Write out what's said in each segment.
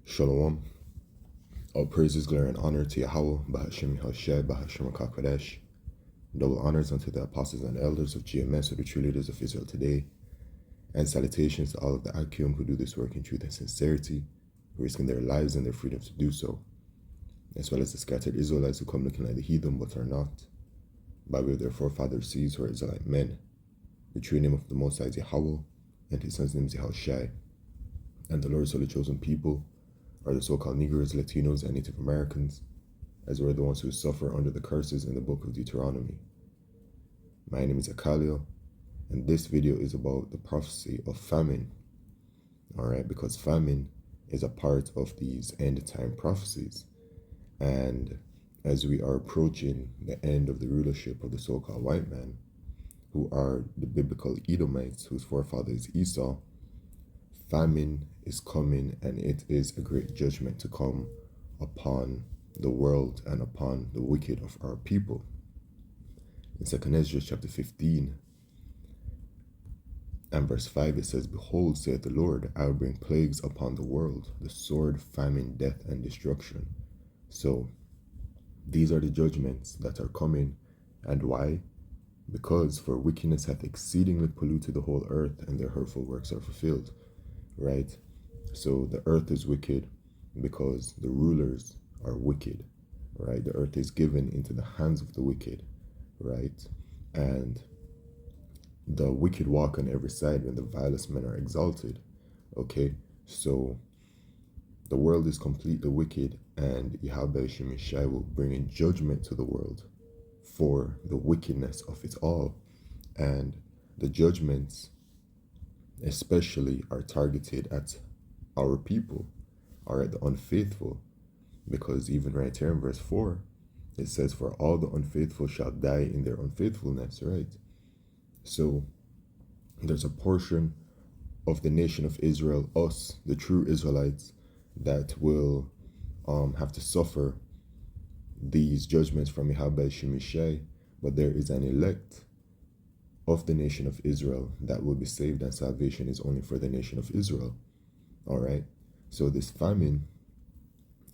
Shalom. All praises, glory, and honor to Yahweh, Bahashem Yahushua, Bahashem HaKadosh. Double honors unto the apostles and elders of GMS, or the true leaders of Israel today. And salutations to all of the Akim who do this work in truth and sincerity, risking their lives and their freedom to do so, as well as the scattered Israelites who come looking like the heathen but are not, by way of their forefathers' seeds who are Israelite men. The true name of the Most High is Yahweh, and his son's name is Yahushua. And the Lord's holy chosen people are the so-called Negroes, Latinos, and Native Americans, as were the ones who suffer under the curses in the book of Deuteronomy. My name is Akalio, and this video is about the prophecy of famine. Alright, because famine is a part of these end-time prophecies. And as we are approaching the end of the rulership of the so-called white man, who are the biblical Edomites, whose forefather is Esau, famine is coming, and it is a great judgment to come upon the world and upon the wicked of our people. In 2 Ezra chapter 15 and verse 5, it says, "Behold, saith the Lord, I will bring plagues upon the world, the sword, famine, death, and destruction." So these are the judgments that are coming. And why? Because for wickedness hath exceedingly polluted the whole earth, and their hurtful works are fulfilled. Right? So the earth is wicked because the rulers are wicked, right? The earth is given into the hands of the wicked, right? And the wicked walk on every side when the vilest men are exalted, okay? So the world is completely wicked, and Yahweh Shemeshai will bring in judgment to the world for the wickedness of it all. And the judgments especially are targeted at our people, or at the unfaithful, because even right here in verse 4, it says, "For all the unfaithful shall die in their unfaithfulness," right? So there's a portion of the nation of Israel, us, the true Israelites, that will have to suffer these judgments from Yahweh Shemeshai, but there is an elect of the nation of Israel that will be saved, and salvation is only for the nation of Israel. All right, so this famine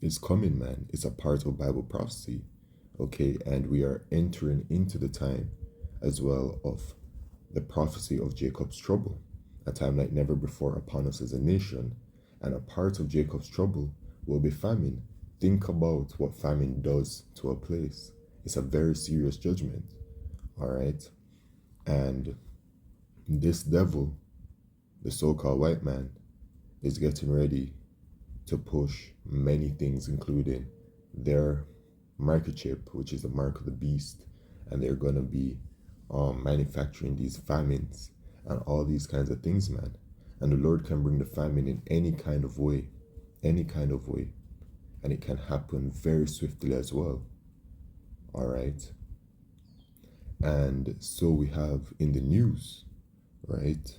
is coming, man. It's a part of Bible prophecy, okay? And we are entering into the time as well of the prophecy of Jacob's trouble, a time like never before upon us as a nation. And a part of Jacob's trouble will be famine. Think about what famine does to a place. It's a very serious judgment, all right? And this devil, the so-called white man, is getting ready to push many things, including their microchip, which is the mark of the beast, and they're going to be manufacturing these famines and all these kinds of things, man. And the Lord can bring the famine in any kind of way, and it can happen very swiftly as well. All right. And so we have in the news, right?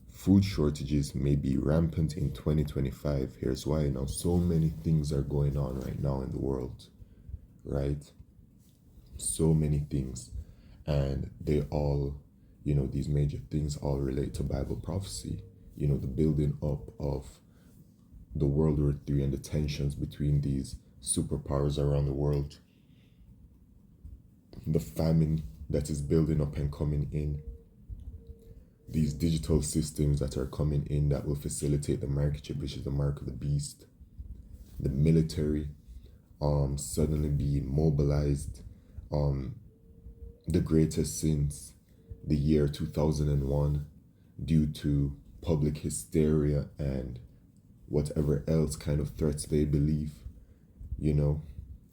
Food shortages may be rampant in 2025. Here's why. Now, so many things are going on right now in the world, right? So many things. And they all, these major things all relate to Bible prophecy. The building up of the World War III and the tensions between these superpowers around the world. The famine that is building up and coming in. These digital systems that are coming in that will facilitate the microchip, which is the mark of the beast. The military suddenly being mobilized, the greatest since the year 2001, due to public hysteria and whatever else kind of threats they believe.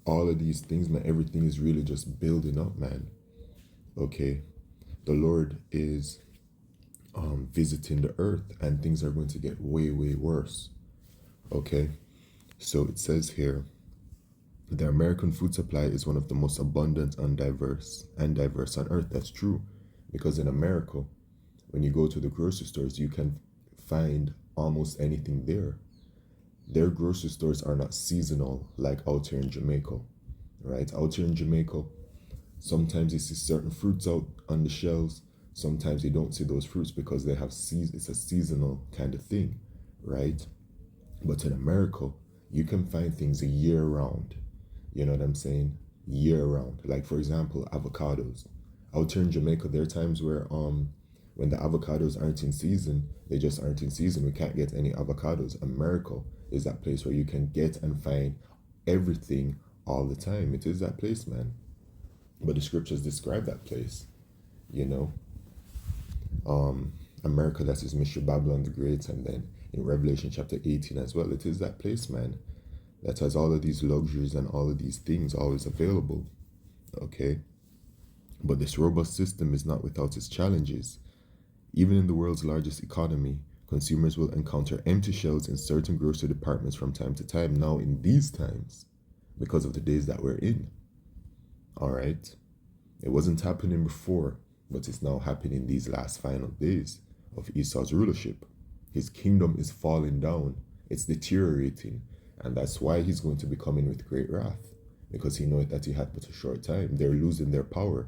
All of these things, man, everything is really just building up, man. Okay, the Lord is visiting the earth, and things are going to get way, way worse. Okay, so it says here, the American food supply is one of the most abundant and diverse on earth. That's true, because in America, when you go to the grocery stores, you can find almost anything there. Their grocery stores are not seasonal like out here in Jamaica, right? Out here in Jamaica, sometimes you see certain fruits out on the shelves. Sometimes you don't see those fruits because they have it's a seasonal kind of thing, right? But in America, you can find things year round. You know what I'm saying? Year round. Like for example, avocados. Out here in Jamaica, there are times where when the avocados aren't in season, they just aren't in season. We can't get any avocados. America is that place where you can get and find everything all the time. It is that place, man. But the scriptures describe that place, you know. America, that is Mystery Babylon the Great, and then in Revelation chapter 18 as well, it is that place, man, that has all of these luxuries and all of these things always available. Okay. But this robust system is not without its challenges. Even in the world's largest economy, consumers will encounter empty shelves in certain grocery departments from time to time now in these times because of the days that we're in. All right. It wasn't happening before, but it's now happening these last final days of Esau's rulership. His kingdom is falling down, it's deteriorating, and that's why he's going to be coming with great wrath, because he knows that he had but a short time. They're losing their power.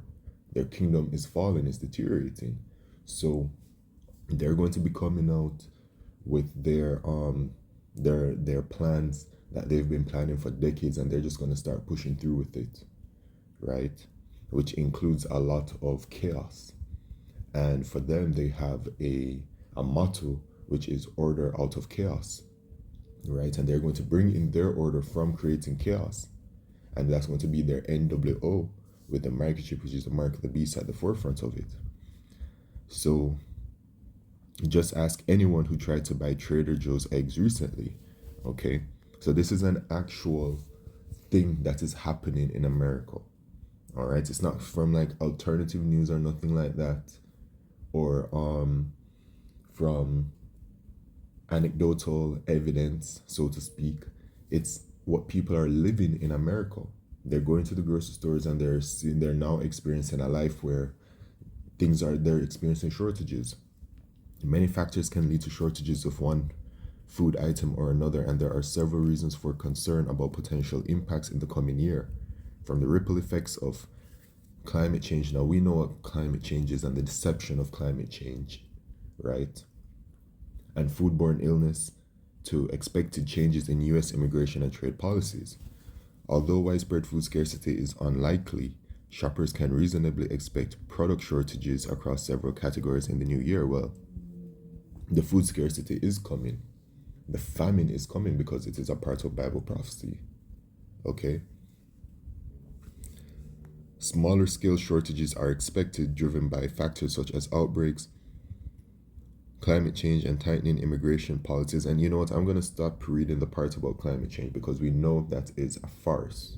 Their kingdom is falling, it's deteriorating. So they're going to be coming out with their plans that they've been planning for decades, and they're just going to start pushing through with it, right? Which includes a lot of chaos. And for them, they have a motto, which is order out of chaos, right? And they're going to bring in their order from creating chaos. And that's going to be their NWO, with the microchip, which is the mark of the beast, at the forefront of it. So just ask anyone who tried to buy Trader Joe's eggs recently, okay? So this is an actual thing that is happening in America, all right? It's not from like alternative news or nothing like that, or from anecdotal evidence, so to speak. It's what people are living in America. They're going to the grocery stores and they're now experiencing a life where they're experiencing shortages. Many factors can lead to shortages of one food item or another, and there are several reasons for concern about potential impacts in the coming year. From the ripple effects of climate change. Now we know what climate change is and the deception of climate change, right? And foodborne illness to expected changes in US immigration and trade policies. Although widespread food scarcity is unlikely, shoppers can reasonably expect product shortages across several categories in the new year. Well, the food scarcity is coming. The famine is coming because it is a part of Bible prophecy. Okay? Smaller scale shortages are expected, driven by factors such as outbreaks, climate change, and tightening immigration policies. And you know what? I'm going to stop reading the parts about climate change because we know that is a farce.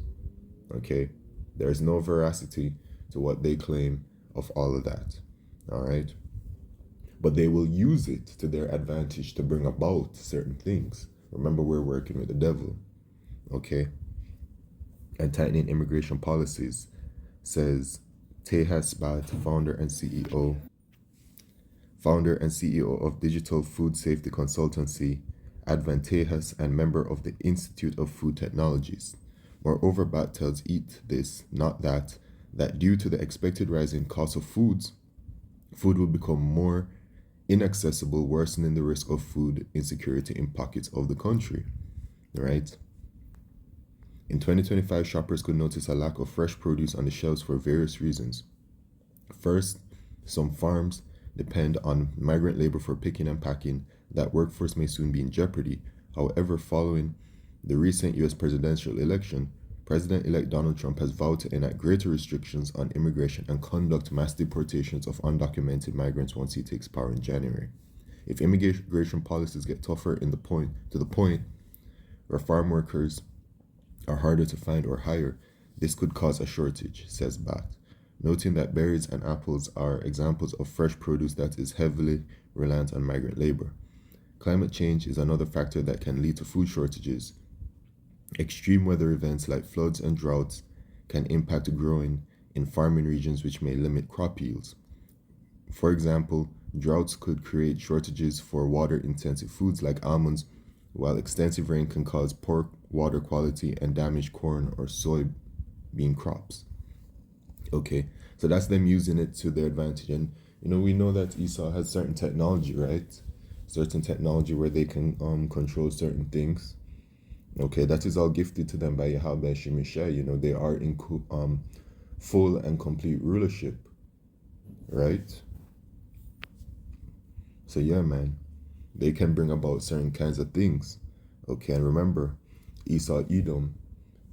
Okay? There's no veracity to what they claim of all of that. All right? But they will use it to their advantage to bring about certain things. Remember, we're working with the devil. Okay? And tightening immigration policies, says Tejas Bhatt, founder and CEO of digital food safety consultancy Advantejas and member of the Institute of Food Technologies. Moreover, Bhatt tells Eat This, Not that due to the expected rise in cost of food will become more inaccessible, worsening the risk of food insecurity in pockets of the country, right? In 2025, shoppers could notice a lack of fresh produce on the shelves for various reasons. First, some farms depend on migrant labor for picking and packing. That workforce may soon be in jeopardy. However, following the recent US presidential election, President-elect Donald Trump has vowed to enact greater restrictions on immigration and conduct mass deportations of undocumented migrants once he takes power in January. If immigration policies get tougher to the point where farm workers are harder to find or hire, this could cause a shortage, says Bhatt, noting that berries and apples are examples of fresh produce that is heavily reliant on migrant labor. Climate change is another factor that can lead to food shortages. Extreme weather events like floods and droughts can impact growing in farming regions, which may limit crop yields. For example, droughts could create shortages for water-intensive foods like almonds, while extensive rain can cause poor water quality and damage corn or soybean crops. Okay, so that's them using it to their advantage. And we know that Esau has certain technology, right? certain technology where they can control certain things. Okay, that is all gifted to them by Yahweh Shemishai. They are in full and complete rulership, right? So yeah, man, they can bring about certain kinds of things. Okay, and remember, Esau Edom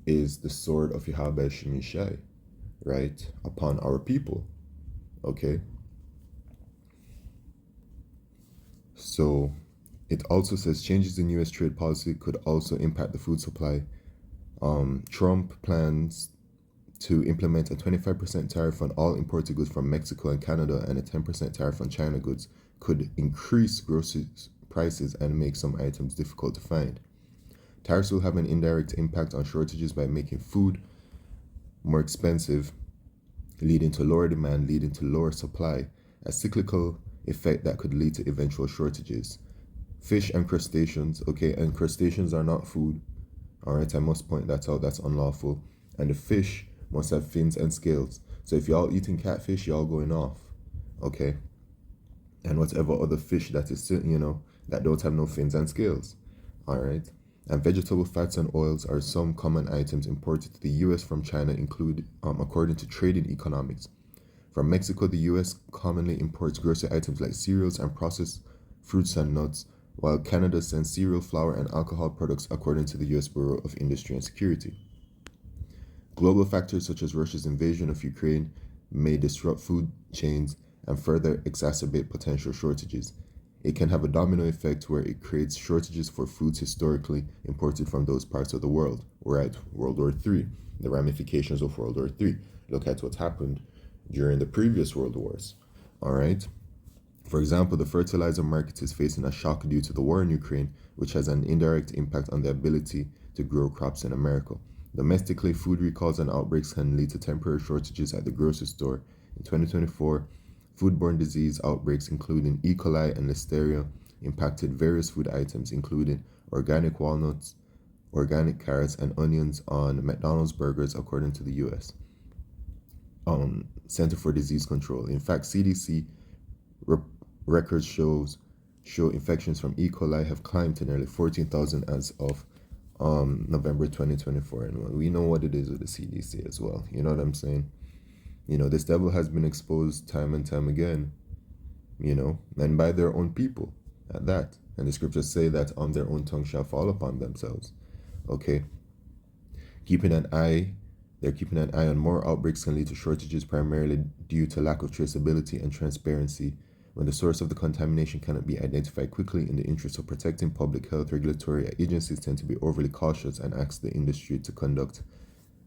is the sword of Yahweh Shemishai, right, upon our people. Okay, so it also says changes in U.S. trade policy could also impact the food supply. Trump plans to implement a 25% tariff on all imported goods from Mexico and Canada and a 10% tariff on China goods could increase grocery prices and make some items difficult to find. Tariffs will have an indirect impact on shortages by making food more expensive, leading to lower demand, leading to lower supply, a cyclical effect that could lead to eventual shortages. Fish and crustaceans, okay, and crustaceans are not food. All right, I must point that out. That's unlawful. And the fish must have fins and scales. So if y'all eating catfish, y'all going off, okay? And whatever other fish that is, that don't have no fins and scales, all right? And vegetable fats and oils are some common items imported to the U.S. from China, according to Trading Economics. From Mexico, the U.S. commonly imports grocery items like cereals and processed fruits and nuts, while Canada sends cereal, flour, and alcohol products, according to the U.S. Bureau of Industry and Security. Global factors such as Russia's invasion of Ukraine may disrupt food chains and further exacerbate potential shortages. It can have a domino effect where it creates shortages for foods historically imported from those parts of the world. We're at World War III, the ramifications of World War III. Look at what happened during the previous world wars. All right. For example, the fertilizer market is facing a shock due to the war in Ukraine, which has an indirect impact on the ability to grow crops in America. Domestically, food recalls and outbreaks can lead to temporary shortages at the grocery store. In 2024, foodborne disease outbreaks, including E. coli and Listeria, impacted various food items, including organic walnuts, organic carrots, and onions on McDonald's burgers, according to the U.S. Center for Disease Control. In fact, CDC records show infections from E. coli have climbed to nearly 14,000 as of November 2024, and we know what it is with the CDC as well. You know what I'm saying? This devil has been exposed time and time again, and by their own people at that. And the scriptures say that on their own tongue shall fall upon themselves. Okay. They're keeping an eye on more outbreaks can lead to shortages, primarily due to lack of traceability and transparency. When the source of the contamination cannot be identified quickly in the interest of protecting public health, regulatory agencies tend to be overly cautious and ask the industry to conduct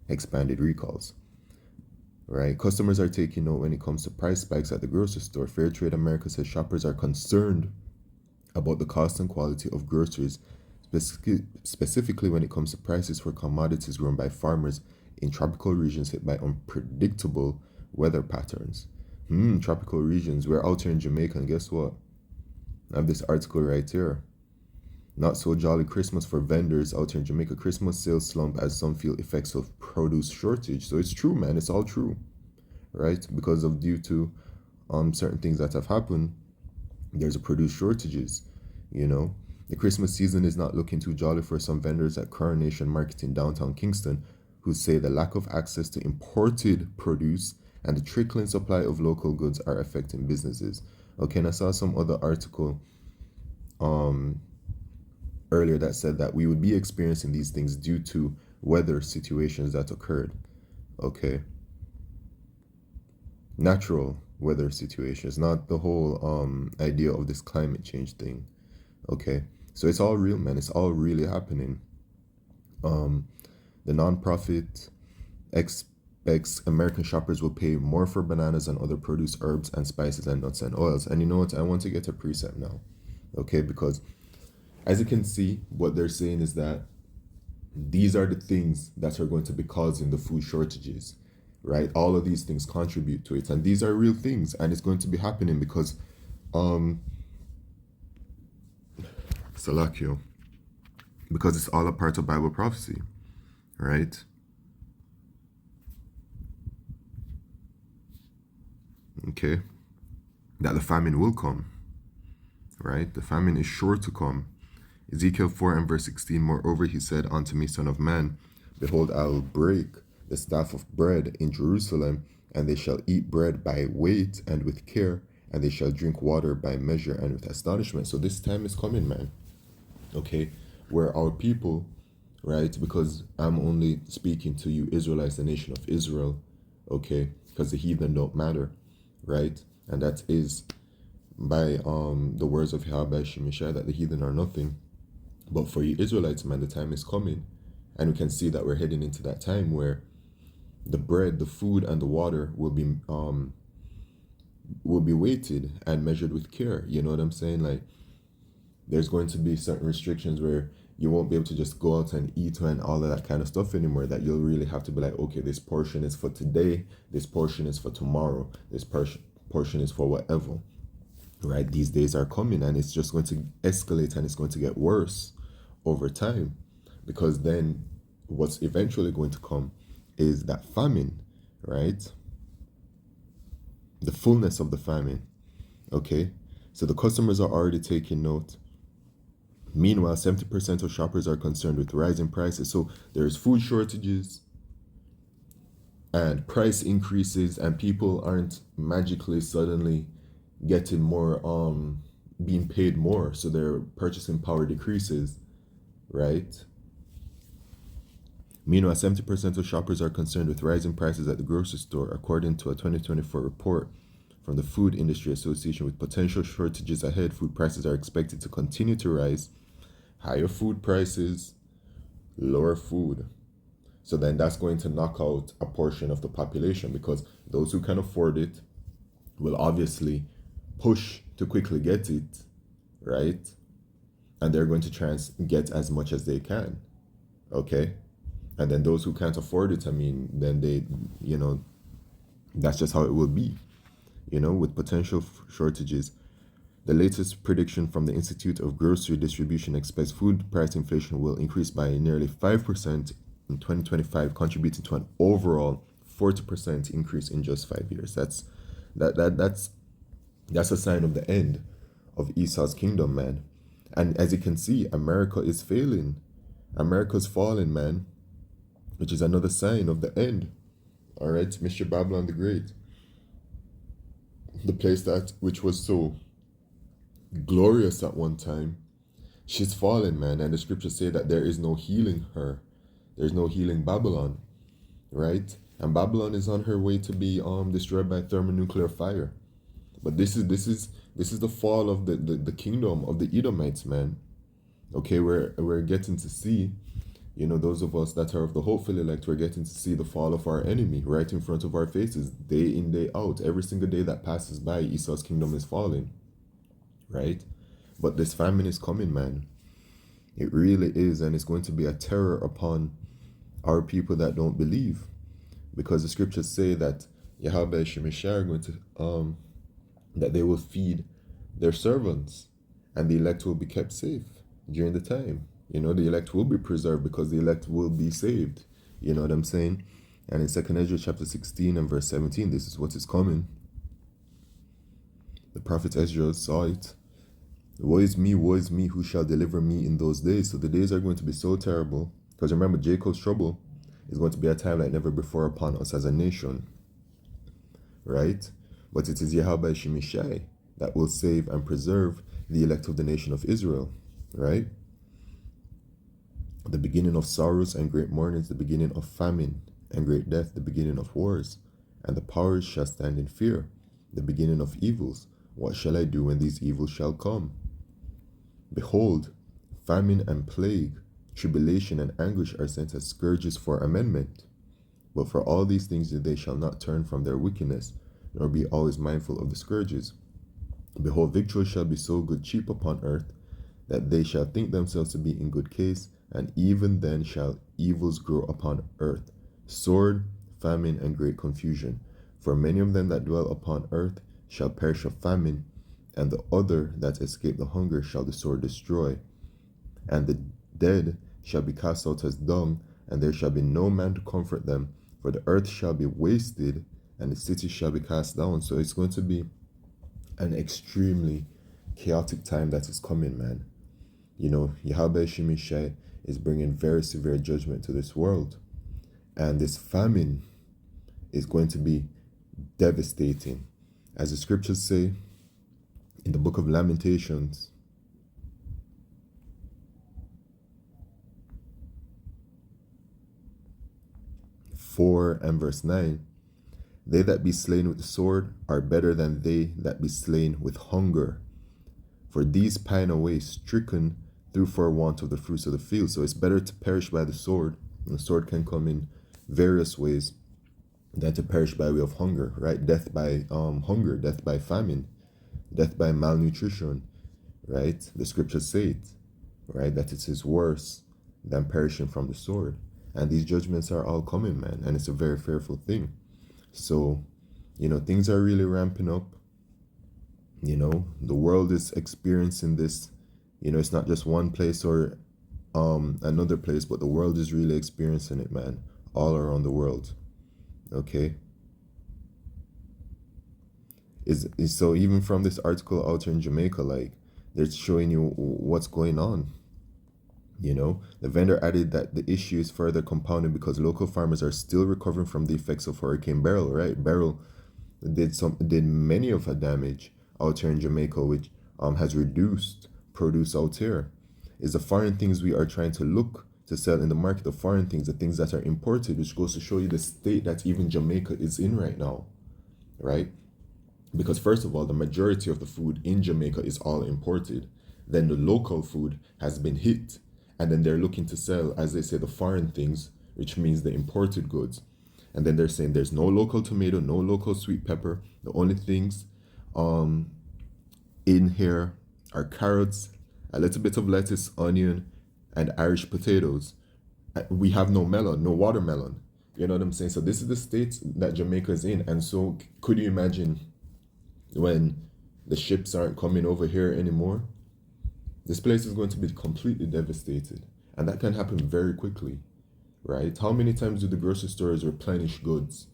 expanded recalls. Right? Customers are taking note when it comes to price spikes at the grocery store. Fair Trade America says shoppers are concerned about the cost and quality of groceries, specifically when it comes to prices for commodities grown by farmers in tropical regions hit by unpredictable weather patterns. Tropical regions. We're out here in Jamaica, and guess what? I have this article right here. Not so jolly Christmas for vendors out here in Jamaica. Christmas sales slump as some feel effects of produce shortage. So it's true, man. It's all true, right? Because of due to certain things that have happened, there's a produce shortages. The Christmas season is not looking too jolly for some vendors at Coronation Market in downtown Kingston, who say the lack of access to imported produce and the trickling supply of local goods are affecting businesses. Okay, and I saw some other article earlier that said that we would be experiencing these things due to weather situations that occurred. Okay. Natural weather situations, not the whole idea of this climate change thing. Okay. So it's all real, man. It's all really happening. The nonprofit expects American shoppers will pay more for bananas and other produce, herbs and spices and nuts and oils. And you know what? I want to get a precept now. Okay, because as you can see, what they're saying is that these are the things that are going to be causing the food shortages, right? All of these things contribute to it, and these are real things, and it's going to be happening because Salakio, because it's all a part of Bible prophecy, right? Okay, that the famine will come. right? The famine is sure to come. Ezekiel 4 and verse 16, moreover, he said unto me, Son of man, behold, I will break the staff of bread in Jerusalem, and they shall eat bread by weight and with care, and they shall drink water by measure and with astonishment. So this time is coming, man. Okay, where our people, right? Because I'm only speaking to you Israelites, the nation of Israel, okay? Because the heathen don't matter, right? And that is by the words of Yahweh Shemishai, that the heathen are nothing. But for you Israelites, man, the time is coming, and we can see that we're heading into that time where the bread, the food, and the water will be weighted and measured with care. You know what I'm saying? Like, there's going to be certain restrictions where you won't be able to just go out and eat and all of that kind of stuff anymore, that you'll really have to be like, okay, this portion is for today, this portion is for tomorrow, this portion is for whatever, right? These days are coming, and it's just going to escalate, and it's going to get worse over time, because then what's eventually going to come is that famine, right? The fullness of the famine. Okay, so the customers are already taking note. Meanwhile, 70% of shoppers are concerned with rising prices. So there's food shortages and price increases, and people aren't magically suddenly getting more, being paid more. So their purchasing power decreases, right? Meanwhile, 70% of shoppers are concerned with rising prices at the grocery store, according to a 2024 report from the Food Industry Association. With potential shortages ahead, food prices are expected to continue to rise. Higher food prices, lower food. So then that's going to knock out a portion of the population, because those who can afford it will obviously push to quickly get it, right? And they're going to try and get as much as they can, okay? And then those who can't afford it, I mean, then they, that's just how it will be, with potential shortages. The latest prediction from the Institute of Grocery Distribution expects food price inflation will increase by nearly 5% in 2025, contributing to an overall 40% increase in just 5 years. That's a sign of the end of Esau's kingdom, man. And as you can see, America is failing. America's falling, man, which is another sign of the end. All right, Mr. Babylon the Great, the place that which was so glorious at one time, she's fallen, man. And the scriptures say that there is no healing her. There's no healing Babylon, right? And Babylon is on her way to be destroyed by thermonuclear fire. But this is the fall of the kingdom of the Edomites, man. Okay, we're getting to see, those of us that are of the hopeful elect, we're getting to see the fall of our enemy right in front of our faces, day in, day out. Every single day that passes by, Esau's kingdom is falling, right? But this famine is coming, man. It really is, and it's going to be a terror upon our people that don't believe, because the scriptures say that Yahweh Shemeshai are going to that they will feed their servants, and the elect will be kept safe during the time. The elect will be preserved, because the elect will be saved. You know what I'm saying? And in 2 Ezra chapter 16 and verse 17, this is what is coming. The prophet Ezra saw it. Woe is me, who shall deliver me in those days? So the days are going to be so terrible, because remember, Jacob's trouble is going to be a time like never before upon us as a nation, right? But it is Yahweh Shemeshai that will save and preserve the elect of the nation of Israel, right? The beginning of sorrows and great mournings, the beginning of famine and great death, the beginning of wars, and the powers shall stand in fear, the beginning of evils. What shall I do when these evils shall come? Behold, famine and plague, tribulation and anguish are sent as scourges for amendment. But for all these things they shall not turn from their wickedness, nor be always mindful of the scourges. Behold, victuals shall be so good cheap upon earth, that they shall think themselves to be in good case, and even then shall evils grow upon earth, sword, famine, and great confusion. For many of them that dwell upon earth shall perish of famine, and the other that escape the hunger shall the sword destroy. And the dead shall be cast out as dung, and there shall be no man to comfort them, for the earth shall be wasted, and the city shall be cast down. So it's going to be an extremely chaotic time that is coming, man. You know, Yahweh Shemishai is bringing very severe judgment to this world. And this famine is going to be devastating. As the scriptures say in the book of Lamentations, 4 and verse 9, they that be slain with the sword are better than they that be slain with hunger. For these pine away, stricken through for want of the fruits of the field. So it's better to perish by the sword, and the sword can come in various ways, than to perish by way of hunger, right? Death by hunger, death by famine, death by malnutrition, right? The scriptures say it, right? That it is worse than perishing from the sword. And these judgments are all coming, man, and it's a very fearful thing. So, you know, things are really ramping up. You know, the world is experiencing this. You know, it's not just one place or another place, but the world is really experiencing it, man, all around the world. Okay. Is so even from this article out in Jamaica, like, they're showing you what's going on. You know, the vendor added that the issue is further compounded because local farmers are still recovering from the effects of Hurricane Beryl, right? Beryl did many of her damage out here in Jamaica, which has reduced produce out here. Is the foreign things we are trying to look to sell in the market, the foreign things, the things that are imported, which goes to show you the state that even Jamaica is in right now, right? Because first of all, the majority of the food in Jamaica is all imported. Then the local food has been hit, and then they're looking to sell, as they say, the foreign things, which means the imported goods. And then they're saying there's no local tomato, no local sweet pepper. The only things in here are carrots, a little bit of lettuce, onion, and Irish potatoes. We have no melon, no watermelon. You know what I'm saying? So this is the state that Jamaica is in. And so could you imagine when the ships aren't coming over here anymore? This place is going to be completely devastated. And that can happen very quickly, right? How many times do the grocery stores replenish goods?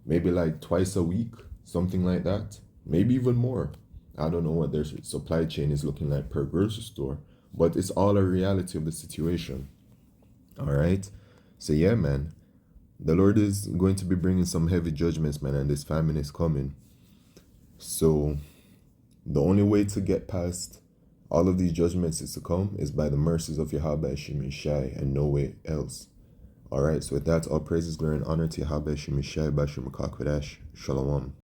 Maybe like twice a week, something like that. Maybe even more. I don't know what their supply chain is looking like per grocery store, but it's all a reality of the situation. All right. So yeah, man, the Lord is going to be bringing some heavy judgments, man, and this famine is coming. So the only way to get past all of these judgments is to come is by the mercies of Yahweh Shemishai and no way else. All right. So with that, all praises, glory, and honor to Yahweh Shemishai Bashir Makakwadesh. Shalom.